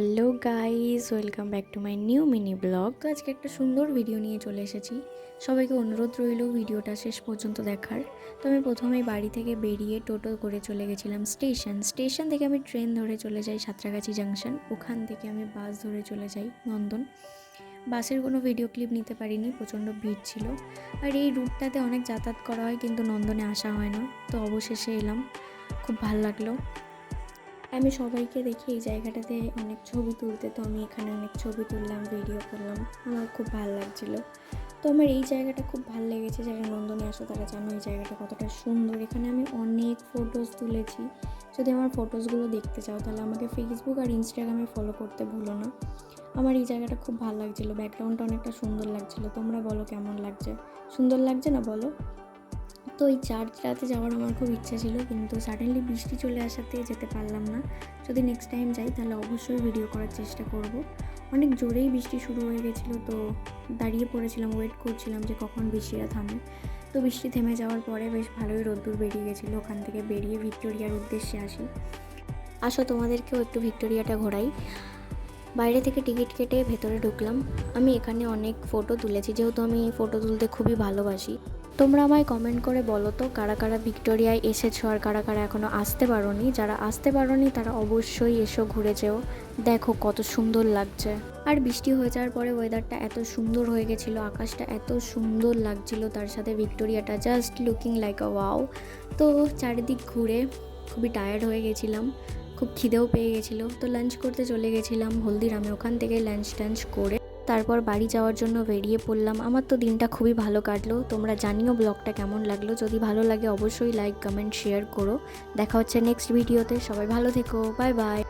Hello guys, welcome back to my new mini blog. তো আজকে একটা সুন্দর ভিডিও নিয়ে চলে এসেছি। সবাইকে অনুরোধ রইল ভিডিওটা শেষ পর্যন্ত দেখার। তো আমি প্রথমেই বাড়ি থেকে বেরিয়ে টোটো করে চলে গেছিলাম স্টেশন থেকে আমি ট্রেন ধরে চলে যাই সাঁতরাগাছি জাংশন। ওখান থেকে আমি বাস ধরে চলে যাই নন্দন। বাসের কোনো ভিডিও ক্লিপ নিতে পারিনি, প্রচণ্ড ভিড় ছিল। আর এই রুটটাতে অনেক যাতায়াত করা হয়, কিন্তু নন্দনে আসা হয় না। তো অবশেষে এলাম, খুব ভালো লাগলো। আমি সবাইকে দেখি এই জায়গাটাতে অনেক ছবি তুলতে, তো আমি এখানে অনেক ছবি তুললাম, ভিডিও করলাম, আমার খুব ভালো লাগছিলো। তো আমার এই জায়গাটা খুব ভালো লেগেছে। যারা নন্দনে আসো তারা জানো এই জায়গাটা কতটা সুন্দর। এখানে আমি অনেক ফটোজ তুলেছি। যদি আমার ফটোসগুলো দেখতে চাও তাহলে আমাকে ফেসবুক আর ইনস্টাগ্রামে ফলো করতে ভুলো না। আমার এই জায়গাটা খুব ভালো লাগছিলো, ব্যাকগ্রাউন্ডটা অনেকটা সুন্দর লাগছিলো। তোমরা বলো কেমন লাগছে? সুন্দর লাগছে না বলো? তো এই চার্চটাতে যাওয়ার আমার খুব ইচ্ছা ছিল, কিন্তু সাডেনলি বৃষ্টি চলে আসাতে যেতে পারলাম না। যদি নেক্সট টাইম যাই তাহলে অবশ্যই ভিডিও করার চেষ্টা করব। অনেক জোরেই বৃষ্টি শুরু হয়ে গেছিলো, তো দাঁড়িয়ে পড়েছিলাম, ওয়েট করছিলাম যে কখন বৃষ্টিটা থামে। তো বৃষ্টি থেমে যাওয়ার পরে বেশ ভালোই রোদ্দুর বেরিয়ে গেছিলো। ওখান থেকে বেরিয়ে ভিক্টোরিয়ার উদ্দেশ্যে আসো তোমাদেরকেও একটু ভিক্টোরিয়াটা ঘোরাই। বাইরে থেকে টিকিট কেটে ভেতরে ঢুকলাম। আমি এখানে অনেক ফটো তুলেছি, যেহেতু আমি ফটো তুলতে খুবই ভালোবাসি। তোমরা আমায় কমেন্ট করে বলো তো কারা কারা ভিক্টোরিয়ায় এসেছো আর কারা কারা এখনও আসতে পারোনি। যারা আসতে পারোনি তারা অবশ্যই এসো, ঘুরে যেও, দেখো কত সুন্দর লাগছে। আর বৃষ্টি হয়ে যাওয়ার পরে ওয়েদারটা এত সুন্দর হয়ে গেছিলো, আকাশটা এত সুন্দর লাগছিল, তার সাথে ভিক্টোরিয়াটা just looking like a wow. তো চারিদিক ঘুরে খুবই টায়ার্ড হয়ে গেছিলাম, খুব খিদেও পেয়ে গেছিলো। তো লাঞ্চ করতে চলে গেছিলাম হলদিরামে। ওখান থেকে লাঞ্চ করে তারপর বাড়ি যাওয়ার জন্য বেরিয়ে পড়লাম। আমার তো দিনটা খুবই ভালো কাটলো। তোমরা জানিও ব্লগটা কেমন লাগলো। যদি ভালো লাগে অবশ্যই লাইক, কমেন্ট, শেয়ার করো। দেখা হচ্ছে নেক্সট ভিডিওতে। সবাই ভালো থেকো, বাই বাই।